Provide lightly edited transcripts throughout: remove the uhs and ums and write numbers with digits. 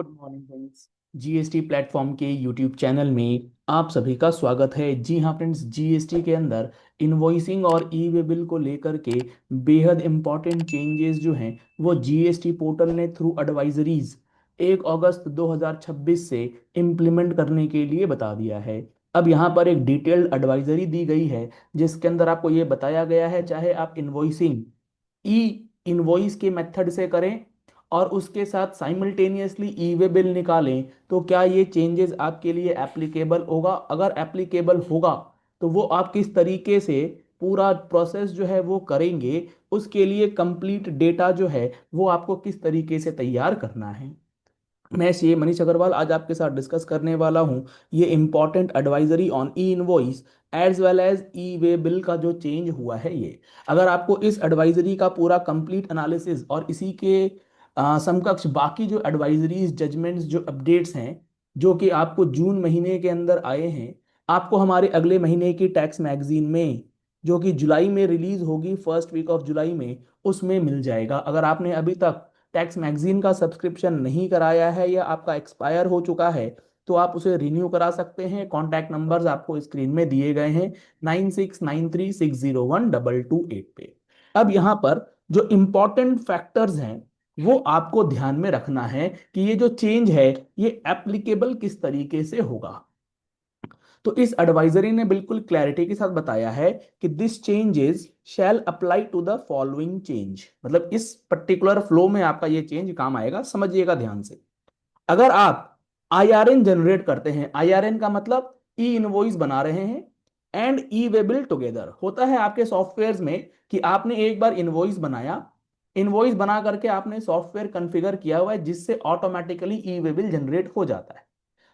Good morning friends. GST platform के YouTube channel में आप सभी का स्वागत है। जी हाँ फ्रेंड्स, जीएसटी के अंदर इनवॉइसिंग और ई वे बिल को लेकर के बेहद इंपॉर्टेंट चेंजेस जो हैं वो जीएसटी पोर्टल ने थ्रू एडवाइजरीज 1 अगस्त 2026 से इम्प्लीमेंट करने के लिए बता दिया है। अब यहाँ पर एक डिटेल्ड एडवाइजरी दी गई है जिसके अंदर आपको ये बताया गया है, चाहे आप इनवॉइसिंग ई इनवॉइस के मेथड से करें और उसके साथ साइमल्टेनियसली ई वे बिल निकालें, तो क्या ये चेंजेस आपके लिए एप्लीकेबल होगा। अगर एप्लीकेबल होगा तो वो आप किस तरीके से पूरा प्रोसेस जो है वो करेंगे, उसके लिए कंप्लीट डेटा जो है वो आपको किस तरीके से तैयार करना है। मैं सी मनीष अग्रवाल आज आपके साथ डिस्कस करने वाला हूँ ये important advisory on E invoice as well as E way bill का जो चेंज हुआ है ये। अगर आपको इस एडवाइजरी का पूरा कंप्लीट एनालिसिस और इसी के समकक्ष बाकी जो एडवाइजरीज जजमेंट्स जो अपडेट्स हैं जो कि आपको जून महीने के अंदर आए हैं, आपको हमारे अगले महीने की टैक्स मैगजीन में जो कि जुलाई में रिलीज होगी, फर्स्ट वीक ऑफ जुलाई में, उसमें मिल जाएगा। अगर आपने अभी तक टैक्स मैगजीन का सब्सक्रिप्शन नहीं कराया है या आपका एक्सपायर हो चुका है तो आप उसे रिन्यू करा सकते हैं। कॉन्टैक्ट नंबर्स आपको स्क्रीन में दिए गए हैं 9693601228 पे। अब यहाँ पर जो इंपॉर्टेंट फैक्टर्स हैं वो आपको ध्यान में रखना है कि ये जो चेंज है ये एप्लीकेबल किस तरीके से होगा। तो इस एडवाइजरी ने बिल्कुल क्लैरिटी के साथ बताया है कि this changes shall apply to the following change, मतलब इस पर्टिकुलर फ्लो में आपका ये चेंज काम आएगा। समझिएगा ध्यान से। अगर आप आईआरएन जनरेट करते हैं, आईआरएन का मतलब ई इनवॉइस बना रहे हैं and E way bill together, होता है आपके सॉफ्टवेयर में कि आपने एक बार इनवॉइस बनाया, इनवॉइस बना करके आपने सॉफ्टवेयर कॉन्फ़िगर किया हुआ है जिससे ऑटोमेटिकली ई वे बिल जनरेट हो जाता है।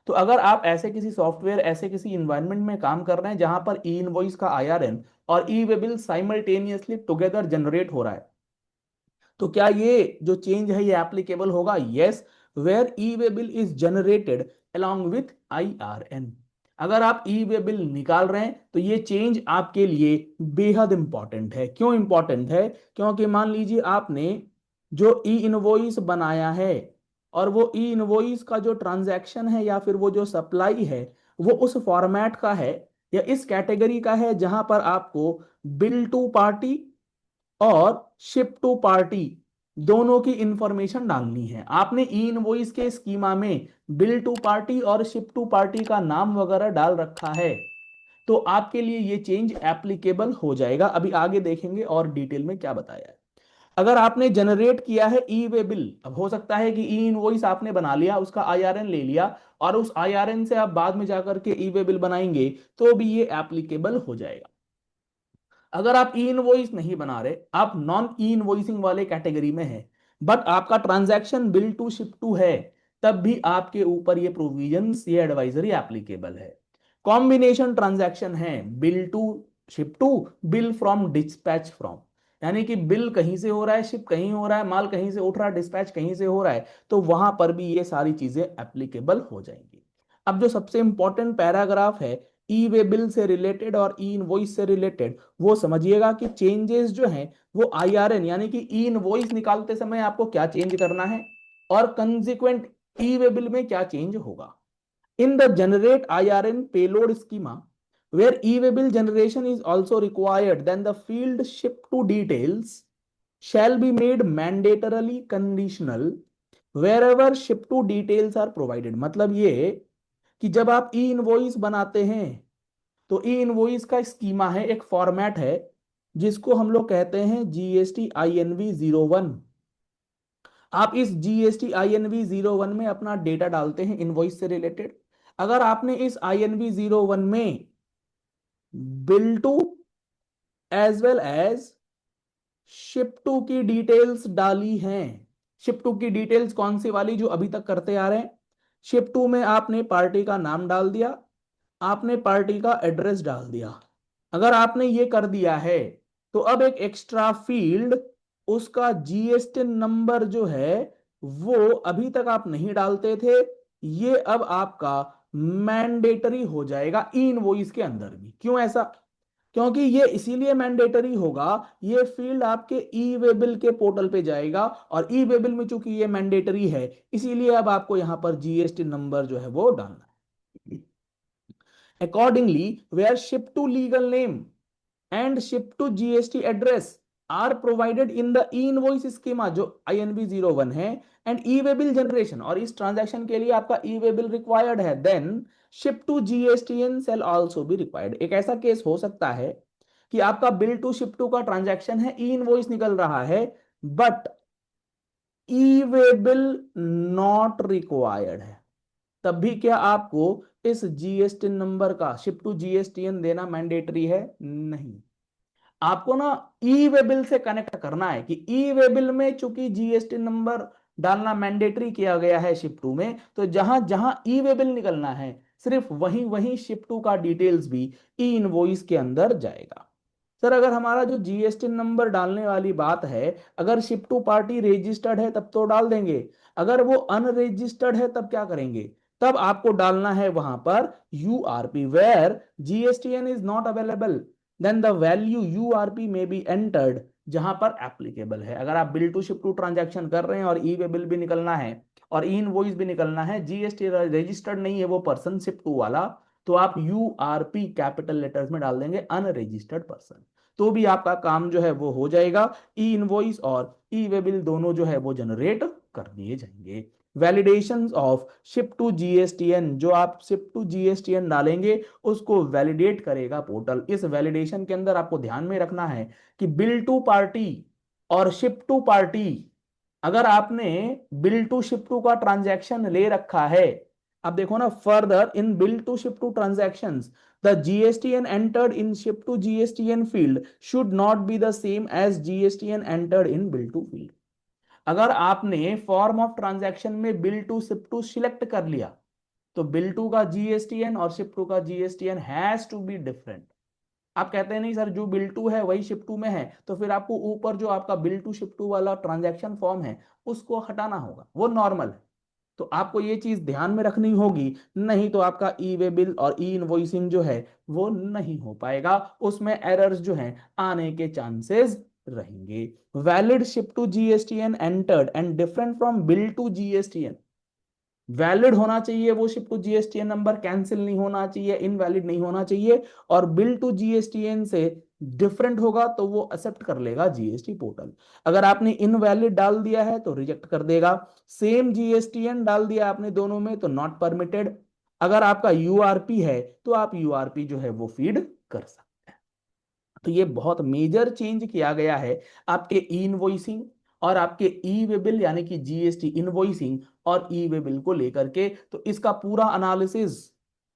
तो अगर आप ऐसे किसी सॉफ्टवेयर, ऐसे किसी इन्वायरमेंट में काम कर रहे हैं जहां पर ई इनवॉइस का आईआरएन और e way bill simultaneously together generate हो रहा है, तो क्या ये जो चेंज है ये एप्लीकेबल होगा। Yes, where E way bill is generated along with IRN. अगर आप ई वे बिल निकाल रहे हैं तो ये चेंज आपके लिए बेहद इंपॉर्टेंट है। क्यों इंपॉर्टेंट है? क्योंकि मान लीजिए आपने जो ई इनवॉइस बनाया है और वो ई इनवॉइस का जो ट्रांजैक्शन है या फिर वो जो सप्लाई है वो उस फॉर्मेट का है या इस कैटेगरी का है जहां पर आपको बिल टू पार्टी और शिप टू पार्टी दोनों की इंफॉर्मेशन डालनी है। आपने ई इनवॉइस के स्कीमा में बिल टू पार्टी और शिप टू पार्टी का नाम वगैरह डाल रखा है तो आपके लिए ये चेंज एप्लीकेबल हो जाएगा। अभी आगे देखेंगे और डिटेल में क्या बताया है। अगर आपने जनरेट किया है ई वे बिल, अब हो सकता है कि ई इनवॉइस आपने बना लिया, उसका आईआरएन ले लिया और उस आईआरएन से आप बाद में जाकर के ई वे बिल बनाएंगे तो भी ये एप्लीकेबल हो जाएगा। अगर आप ई इनवॉइस नहीं बना रहे, आप नॉन ई इनवॉइसिंग वाले कैटेगरी में है बट आपका transaction bill to ship to है, तब भी आपके ऊपर ये प्रोविजंस, ये एडवाइजरी एप्लीकेबल है। कॉम्बिनेशन ट्रांजैक्शन है, bill to ship to, bill from dispatch from, यानी कि बिल कहीं से हो रहा है, शिप कहीं हो रहा है, माल कहीं से उठ रहा है, डिस्पैच कहीं से हो रहा है, तो वहां पर भी ये सारी चीजें एप्लीकेबल हो जाएंगी। अब जो सबसे इंपॉर्टेंट पैराग्राफ है ई वे बिल से रिलेटेड और ई इनवॉइस से रिलेटेड, वो समझिएगा कि चेंजेस जो हैं वो आईआरएन यानी कि ई इनवॉइस निकालते समय आपको क्या चेंज करना है और कंसिक्वेंट ई वे बिल में क्या चेंज होगा। In the generate IRN payload schema where e-way generation is also required, then the field ship to details shall be made mandatorily conditional wherever ship to details are provided। मतलब ये कि जब आप ई invoice बनाते हैं तो ई invoice का schema है, एक फॉर्मेट है जिसको हम लोग कहते हैं जीएसटी INV 01। आप इस जीएसटी INV 01 में अपना डेटा डालते हैं इनवॉइस से रिलेटेड। अगर आपने इस INV 01 में bill to as well as ship to की डिटेल्स डाली हैं, शिप टू की डिटेल्स कौन सी वाली जो अभी तक करते आ रहे हैं, शिप टू में आपने पार्टी का नाम डाल दिया, आपने पार्टी का एड्रेस डाल दिया। अगर आपने ये कर दिया है तो अब एक एक्स्ट्रा फील्ड, उसका जीएसटी नंबर जो है वो अभी तक आप नहीं डालते थे, ये अब आपका मैंडेटरी हो जाएगा ई इनवॉइस के अंदर भी। क्यों ऐसा? क्योंकि ये इसीलिए मैंडेटरी होगा, ये फील्ड आपके ई वेबिल के पोर्टल पे जाएगा, और ई वेबिल में चूंकि ये मैंडेटरी है, इसीलिए अब आपको यहां पर जीएसटी नंबर जो है वो डालना है। Accordingly where ship to legal name and ship to GST address are provided in the E invoice schema जो INV01 है, and E way bill generation, और इस ट्रांजैक्शन के लिए आपका ई वे बिल रिक्वायर्ड है, then ship to GSTN shall also be required. एक ऐसा केस हो सकता है कि आपका बिल टू शिप टू का ट्रांजैक्शन है, ई इनवॉइस निकल रहा है, but E way bill not required है, तब भी क्या आपको इस जीएसटी नंबर का शिप टू जीएसटीएन देना मैंडेटरी है? नहीं। आपको ना ई वे बिल से कनेक्ट करना है कि ई वे बिल में चूंकि जीएसटी नंबर डालना मैंडेटरी किया गया है शिप टू में, तो जहां जहां ई वे बिल निकलना है, सिर्फ वहीं वहीं शिप टू का डिटेल्स भी ई इनवॉइस के अंदर जाएगा। सर अगर हमारा जो जीएसटी नंबर डालने वाली बात है, अगर शिप टू पार्टी रजिस्टर्ड है तब तो डाल देंगे, अगर वो अनरजिस्टर्ड है तब क्या करेंगे? तब आपको डालना है वहां पर URP, where GSTN is not available then the value URP में बी एंटर्ड, जहां पर एप्लीकेबल है। अगर आप bill to ship to transaction कर रहे हैं और ई वे बिल भी निकलना है और ई इनवॉइस भी निकलना है, जीएसटी रजिस्टर्ड नहीं है वो पर्सन शिप टू वाला, तो आप यूआरपी कैपिटल लेटर्स में डाल देंगे अनरजिस्टर्ड पर्सन, तो भी आपका काम जो है वो हो जाएगा। ई इनवॉइस और ई वे बिल दोनों जो है वो जनरेट कर दिए जाएंगे। Validation of ship to GSTN, जो आप शिप टू जीएसटीएन डालेंगे उसको वैलिडेट करेगा पोर्टल। इस वैलिडेशन के अंदर आपको ध्यान में रखना है कि बिल टू पार्टी और शिप टू पार्टी, अगर आपने बिल टू शिप टू का ट्रांजैक्शन ले रखा है, अब देखो ना, further in bill to ship to transactions the GSTN entered in ship to GSTN field should not be the same as GSTN entered in bill to field. अगर आपने form of transaction में bill to ship to select कर लिया, तो bill to का GSTN और ship to का GSTN has to be different. आप कहते हैं नहीं सर जो बिल टू है वही शिप टू में है, तो फिर आपको ऊपर जो आपका बिल टू शिप टू वाला ट्रांजैक्शन फॉर्म है उसको हटाना होगा, वो नॉर्मल है। तो आपको ये चीज ध्यान में रखनी होगी, नहीं तो आपका ई वे बिल और ई इनवॉइसिंग जो है वो नहीं हो पाएगा, उसमें एरर्स जो हैं आने के चांसेस रहेंगे। Valid ship to GSTN entered and different from bill to GSTN, valid होना चाहिए वो ship to GSTN number, cancel नहीं होना चाहिए, इनवैलिड नहीं होना चाहिए, और बिल टू जीएसटीएन से डिफरेंट होगा तो वो एक्सेप्ट कर लेगा जीएसटी पोर्टल। अगर आपने इनवैलिड डाल दिया है तो रिजेक्ट कर देगा, सेम जीएसटीएन डाल दिया आपने दोनों में तो नॉट परमिटेड। अगर आपका यूआरपी है तो आप यूआरपी जो है वो फीड कर सकते हैं। तो ये बहुत मेजर चेंज किया गया है आपके ई इनवॉइसिंग और आपके ई वे बिल यानी कि जीएसटी इनवॉइसिंग और ई वे बिल को लेकर के। तो इसका पूरा एनालिसिस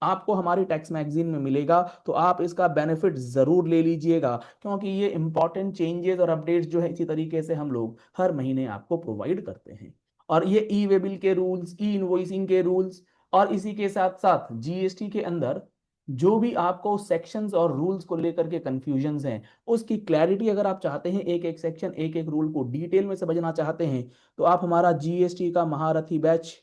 आपको हमारी टैक्स मैगजीन में मिलेगा, तो आप इसका बेनिफिट जरूर ले लीजिएगा, क्योंकि ये इंपॉर्टेंट चेंजेस और अपडेट्स जो है इसी तरीके से हम लोग हर महीने आपको प्रोवाइड करते हैं। और ये ई वे बिल के रूल्स, ई इनवॉइसिंग के रूल्स, और इसी के साथ साथ जीएसटी के अंदर जो भी आपको सेक्शंस और रूल्स को लेकर के कंफ्यूजन्स हैं उसकी क्लैरिटी अगर आप चाहते हैं, एक एक सेक्शन एक एक रूल को डिटेल में समझना चाहते हैं, तो आप हमारा जीएसटी का महारथी बैच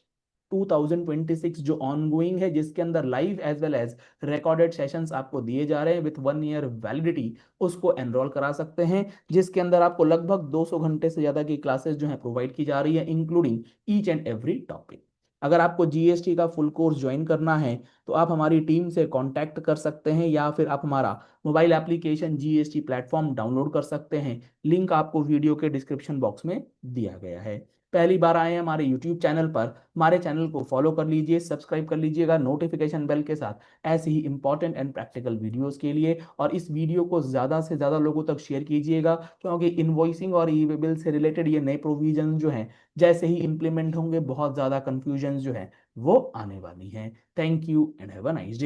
2026 जो ऑनगोइंग है, जिसके अंदर live as well as recorded sessions आपको दिए जा रहे हैं विथ 1 ईयर वैलिडिटी, उसको एनरोल करा सकते हैं, जिसके अंदर आपको लगभग 200 घंटे से ज्यादा की क्लासेस जो है प्रोवाइड की जा रही है, including each and every topic. अगर आपको जीएसटी का फुल कोर्स ज्वाइन करना है तो आप हमारी टीम से कांटेक्ट कर सकते हैं, या फिर आप हमारा mobile application GST platform download कर सकते हैं। लिंक आपको वीडियो के डिस्क्रिप्शन बॉक्स में दिया गया है। पहली बार आए हैं हमारे यूट्यूब चैनल पर, हमारे चैनल को फॉलो कर लीजिए, सब्सक्राइब कर लीजिएगा नोटिफिकेशन बेल के साथ, ऐसे ही इंपॉर्टेंट एंड प्रैक्टिकल वीडियोस के लिए। और इस वीडियो को ज़्यादा से ज़्यादा लोगों तक शेयर कीजिएगा, क्योंकि इनवॉइसिंग और ई वे बिल से रिलेटेड ये नए प्रोविजन जो हैं जैसे ही इंप्लीमेंट होंगे बहुत ज़्यादा कन्फ्यूजन जो है वो आने वाली हैं। Thank you and have a nice day.